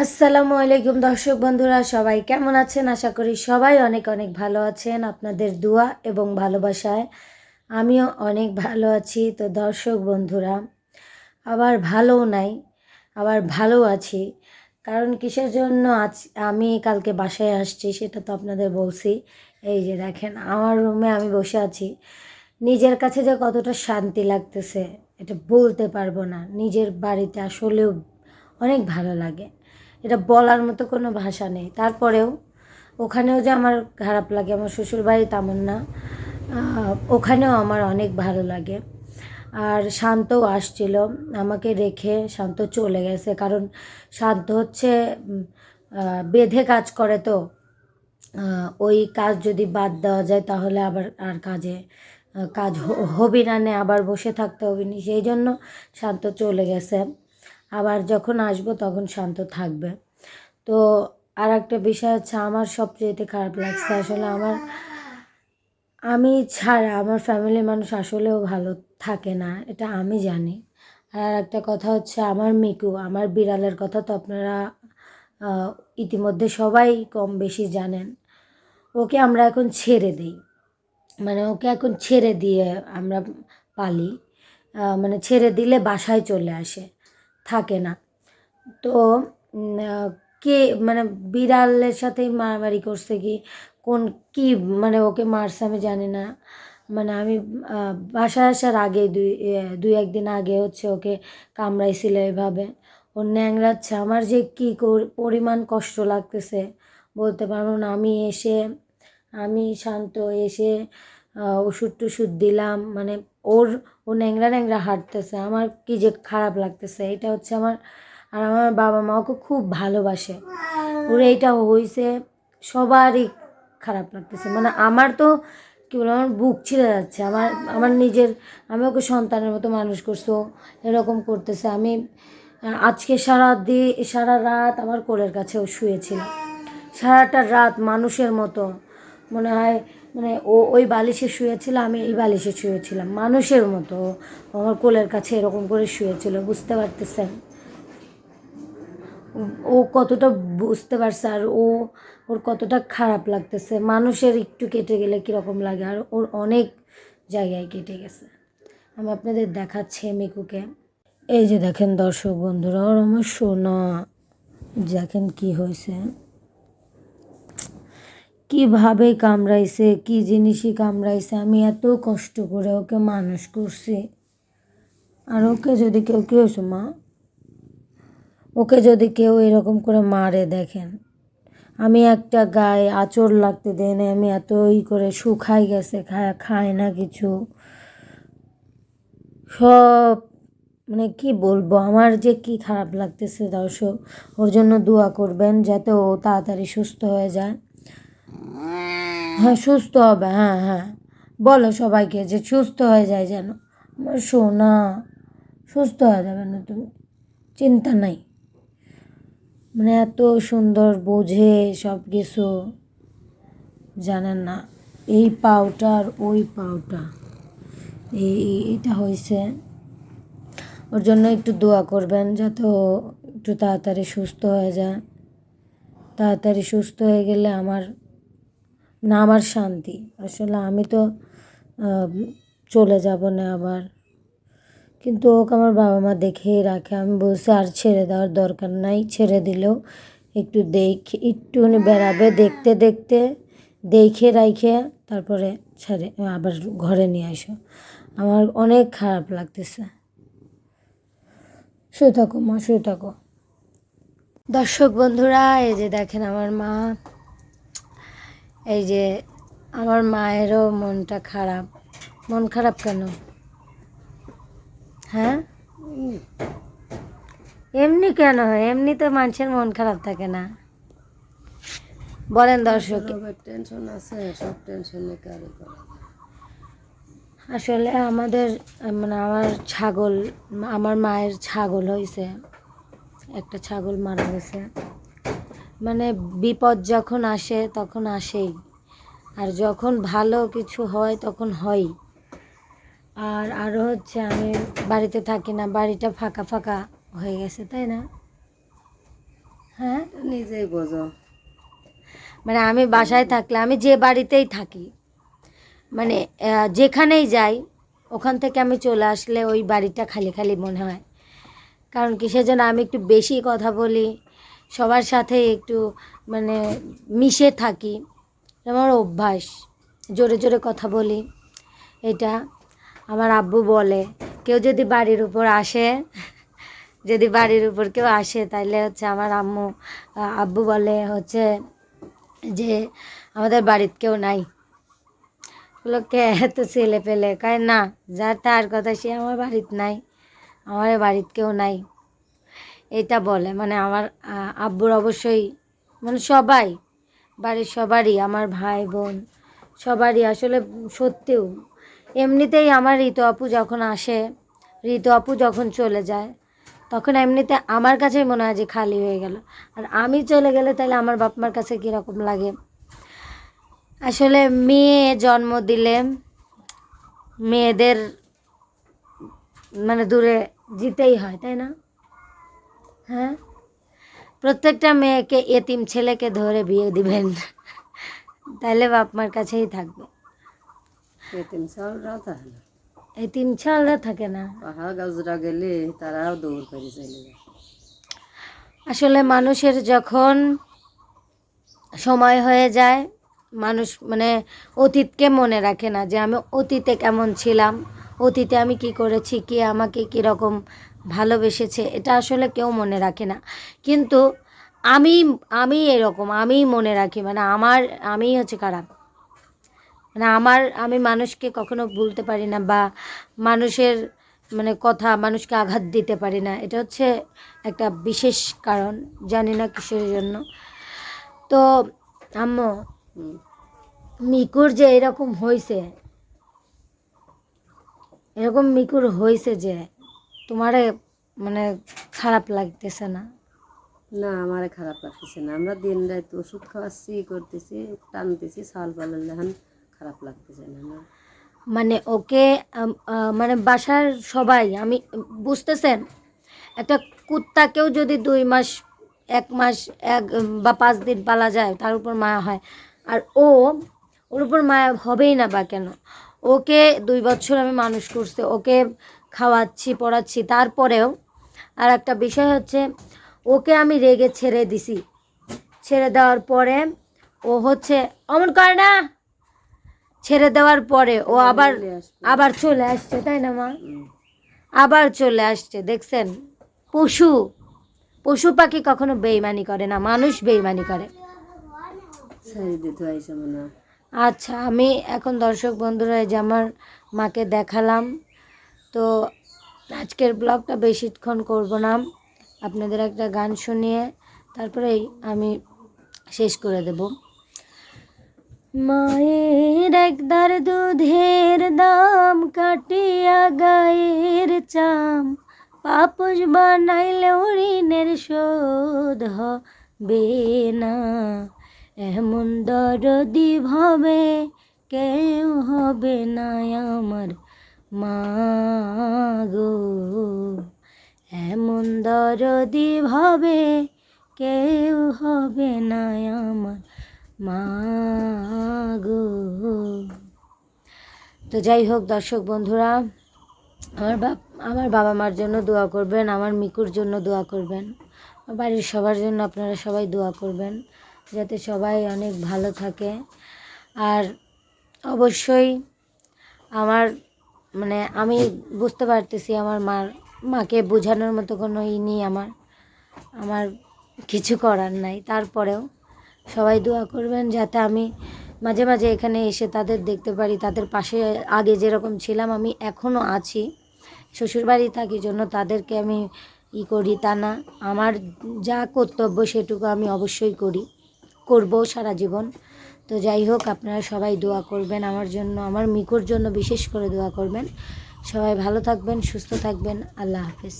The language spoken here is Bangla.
আসসালামু আলাইকুম দর্শক বন্ধুরা, সবাই কেমন আছেন? আশা করি সবাই অনেক অনেক ভালো আছেন। আপনাদের দোয়া এবং ভালোবাসায় আমিও অনেক ভালো আছি। তো দর্শক বন্ধুরা, আবার ভালোও নাই, আবার ভালো আছি। কারণ কিসের জন্য আজ আমি কালকে বাসায় আসছি সেটা তো আপনাদের বলছি। এই যে দেখেন, আমার রুমে আমি বসে আছি। নিজের কাছে যে কতটা শান্তি লাগতেছে এটা বলতে পারবো না। নিজের বাড়িতে আসলেও অনেক ভালো লাগে, এটা বলার মতো কোনো ভাষা নেই। তারপরেও ওখানেও যে আমার খারাপ লাগে, আমার শ্বশুরবাড়ি তেমন না, ওখানেও আমার অনেক ভালো লাগে। আর শান্তও আসছিল, আমাকে রেখে শান্ত চলে গেছে। কারণ শান্ত হচ্ছে বেঁধে কাজ করে, তো ওই কাজ যদি বাদ দেওয়া যায় তাহলে আবার আর কাজ হবি না, নে আবার বসে থাকতে হবে না। সেই জন্য শান্ত চলে গেছে। আবার যখন আসবো তখন শান্ত থাকবে। তো আর একটা বিষয় হচ্ছে, আমার সবচেয়েতে খারাপ লাগছে আসলে আমি ছাড়া আমার ফ্যামিলির মানুষ আসলেও ভালো থাকে না, এটা আমি জানি। আর একটা কথা হচ্ছে, আমার মিকু, আমার বিড়ালের কথা তো আপনারা ইতিমধ্যে সবাই কম বেশি জানেন। ওকে আমরা এখন ছেড়ে দিই, মানে ওকে এখন ছেড়ে দিয়ে আমরা পালি। মানে ছেড়ে দিলে বাসায় চলে আসে, থাকে না। তো কে মানে বিড়ালের সাথেই মারামারি করছে কি কোন কি, মানে ওকে মারছে আমি জানি না। মানে আমি বাসায় আসার আগে দুই একদিন আগে হচ্ছে ওকে কামড়াইছিল এভাবে। ও ন্যাংড়াচ্ছে, আমার যে কি পরিমাণ কষ্ট লাগতেছে বলতে পারবো না। আমি শান্ত এসে ওষুধ টষুধ দিলাম, মানে ওর ও ন্যাংরা ন্যাংরা হাঁটতেছে, আমার কি যে খারাপ লাগতেছে। এটা হচ্ছে আমার, আর আমার বাবা মা ওকে খুব ভালোবাসে। ওর এইটা হয়েছে সবারই খারাপ লাগতেছে। মানে আমার তো কী বলবো, আমার বুক ছিঁড়ে যাচ্ছে। আমার আমার নিজের, আমি ওকে সন্তানের মতো মানুষ করছো, এরকম করতেছে। আমি আজকে সারা রাত আমার কোলের কাছে ও শুয়েছিল, সারাটা রাত মানুষের মতো মনে হয়। মানে ও ওই বালিশে শুয়েছিল, আমি এই বালিশে শুয়েছিলাম মানুষের মতো। ও আমার কোলের কাছে এরকম করে শুয়েছিল, বুঝতে পারতেছেন ও কতটা বুঝতে পারছে। আর ওর কতটা খারাপ লাগতেছে। মানুষের একটু কেটে গেলে কীরকম লাগে, আর ওর অনেক জায়গায় কেটে গেছে। আমি আপনাদের দেখাচ্ছি মিকুকে। এই যে দেখেন দর্শক বন্ধুরা, ওর আমার সোনা, দেখেন কি হয়েছে, কিভাবে কামড়াইছে, কি জিনিসই কামড়াইছে। আমি এত কষ্ট করে ওকে মানুষ করছি, আর ওকে যদি কেউ কি হয়েছে মা, ওকে যদি কেউ এরকম করে মারে, দেখেন আমি একটা গায়ে আঁচড় লাগতে দেয় না, আমি এত করে শুকাই গেছে, খায় না কিছু সব। মানে কি বলবো, আমার যে কি খারাপ লাগতেছে দর্শক। ওর জন্য দোয়া করবেন যাতে ও তাড়াতাড়ি সুস্থ হয়ে যায়। হ্যাঁ সুস্থ হবে, হ্যাঁ হ্যাঁ, বলো সবাইকে যে সুস্থ হয়ে যায় যেন। আমার সোনা সুস্থ হয়ে যাবে না, তুমি চিন্তা নাই। মানে এত সুন্দর বোঝে সব কিছু, জানেন না। এই পাউটা আর ওই পাউটা, এটা হয়েছে। ওর জন্য একটু দোয়া করবেন যাতে ও একটু তাড়াতাড়ি সুস্থ হয়ে যায়। তাড়াতাড়ি সুস্থ হয়ে গেলে আমার শান্তি। আসলে আমি তো চলে যাব না আবার, কিন্তু ওকে আমার বাবা মা দেখেই রাখে। আমি বলছি আর ছেড়ে দেওয়ার দরকার নাই, ছেড়ে দিলেও একটু একটুখানি বেড়াবে, দেখতে দেখতে দেখে রাইখে তারপরে ছেড়ে আবার ঘরে নিয়ে আসো। আমার অনেক খারাপ লাগতেছে। শুয়ে থাকো মা, শুয়ে থাকো। দর্শক বন্ধুরা, এই যে দেখেন আমার মা, এই যে আমার মায়েরও মনটা খারাপ। মন খারাপ কেন? হ্যাঁ এমনি কেন হয়? এমনিতে মানুষের মন খারাপ থাকে না, বলেন দর্শক। টেনশন আছে, সব টেনশনে কারে করে। আসলে আমাদের মানে আমার মায়ের ছাগল হয়েছে, একটা ছাগল মারা গেছে। মানে বিপদ যখন আসে তখন আসেই, আর যখন ভালো কিছু হয় তখন হয়ই। আর আরও হচ্ছে, আমি বাড়িতে থাকি না, বাড়িটা ফাঁকা ফাঁকা হয়ে গেছে, তাই না? হ্যাঁ, নিজেই বোঝো। মানে আমি বাসায় থাকলে, আমি যে বাড়িতেই থাকি, মানে যেখানেই যাই, ওখান থেকে আমি চলে আসলে ওই বাড়িটা খালি খালি মনে হয়। কারণ কিসের জন্য, আমি একটু বেশি কথা বলি, সবার সাথে একটু মানে মিশে থাকি, আমার অভ্যাস, জোরে জোরে কথা বলি। এটা আমার আব্বু বলে, কেউ যদি বাড়ির উপর আসে, যদি বাড়ির উপর কেউ আসে, তাহলে হচ্ছে আমার আব্বু বলে হচ্ছে যে আমাদের বাড়িতে কেউ নাই। লোককে এত ছেলে পেলে কয় না, যার তার কথা, সে আমার বাড়িতে নাই, আমার বাড়িতে কেউ নাই, এটা বলে। মানে আমার আব্বুর অবশ্যই, মানে সবাই, বাড়ির সবারই, আমার ভাই বোন সবারই আসলে সত্যিও। এমনিতেই আমার ঋতু আপু যখন আসে, ঋতু আপু যখন চলে যায়, তখন এমনিতে আমার কাছেই মনে হয় যে খালি হয়ে গেল। আর আমি চলে গেলে তাহলে আমার বাপ মার কাছে কীরকম লাগে। আসলে মেয়ে জন্ম দিলে মেয়েদের মানে দূরে যেতেই হয়, তাই না? হ্যাঁ, প্রত্যেকটা মেয়েকে এতিম ছেলেকে ধরে বিয়ে দিবেন, তাহলে বাপ মার কাছেই থাকবে। এতিম চাউলরাও থাকে না, এতিম ছেলেরা থাকে না। পাহাড় গাছরা গেলে তারাও দৌড় করে চলে যায়। আসলে মানুষের যখন সময় হয়ে যায়, মানুষ মানে অতীতকে মনে রাখে না, যে আমি অতীতে কেমন ছিলাম, অতীতে আমি কি করেছি, কে আমাকে কীরকম ভালোবেসেছে, এটা আসলে কেউ মনে রাখে না। কিন্তু আমি আমি এরকম, আমি মনে রাখি, মানে আমি হচ্ছে খারাপ, মানে আমি মানুষকে কখনো ভুলতে পারি না, বা মানুষের মানে কথা মানুষকে আঘাত দিতে পারি না। এটা হচ্ছে একটা বিশেষ কারণ, জানি না কিসের জন্য। তো আম্মু, হুম। মিকুর যে এরকম হয়েছে, এরকম মিকুর হয়েছে যে তোমারে মানে খারাপ লাগতেছে না? না, আমারে খারাপ লাগতেছে না। আমরা দিন রাত ওষুধ খাওয়াচ্ছি, করতেছি, টানতেছি, ছাল পালার লেহান, খারাপ লাগতেছে না। না, মানে ওকে মানে বাসার সবাই, আমি বুঝতেছেন, একটা কুত্তাকেও যদি 2 মাস, 1 মাস, বা 5 দিন পালা যায়, তার উপর মায়া হয়। আর ওর উপর মায়া হবেই না বা কেন? ওকে 2 বছর আমি মানুষ করছি, ওকে খাওয়াচ্ছি, পড়াচ্ছি, তারপরেও আর একটা বিষয় হচ্ছে, ওকে আমি রেগে ছেড়ে দিছি। ছেড়ে দেওয়ার পরে ও হচ্ছে অমন করে না, ছেড়ে দেওয়ার পরে ও আবার চলে আসবে। আবার চলে আসছে, তাই না মা? হুম। আবার চলে আসছে, দেখছেন? পশু পশু পাখি কখনো বেইমানি করে না, মানুষ বেইমানি করে। ছেড়ে দিতে হয়েছে মনে হয়। আচ্ছা, আমি এখন দর্শক বন্ধুরা, এই যে আমার মাকে দেখালাম, তো আজকের ব্লগটা বেশিক্ষণ করব না, আপনাদের একটা গান শুনিয়ে তারপরেই আমি শেষ করে দেব। মায়ের একদার দুধের দাম, কাটিয়া গায়ের চাম, পাপোশ বানাইলে ঋণের শোধ হবে না, এমন দরদি ভাবে কেউ হবে না আমার মা গো, এমন দরদি ভাবে কেউ হবে না আমার মা গো। তো যাই হোক দর্শক বন্ধুরা, আমার বাবা মার জন্য দোয়া করবেন, আমার মিকুর জন্য দোয়া করবেন, বাড়ির সবার জন্য আপনারা সবাই দোয়া করবেন, যাতে সবাই অনেক ভালো থাকে। আর অবশ্যই আমার মানে আমি বুঝতে পারতেছি, আমার মাকে বোঝানোর মতো কোনো নেই, আমার কিছু করার নাই। তারপরেও সবাই দোয়া করবেন, যাতে আমি মাঝে মাঝে এখানে এসে তাদের দেখতে পারি, তাদের পাশে আগে যেরকম ছিলাম আমি এখনও আছি। শ্বশুরবাড়ি থাকি জন্য তাদেরকে আমি করি তা না, আমার যা কর্তব্য সেটুকু আমি অবশ্যই করব সারা জীবন। তো যাই হোক, আপনারা সবাই দোয়া করবেন আমার জন্য, আমার মিকুর জন্য বিশেষ করে দোয়া করবেন। সবাই ভালো থাকবেন, সুস্থ থাকবেন। আল্লাহ হাফেজ।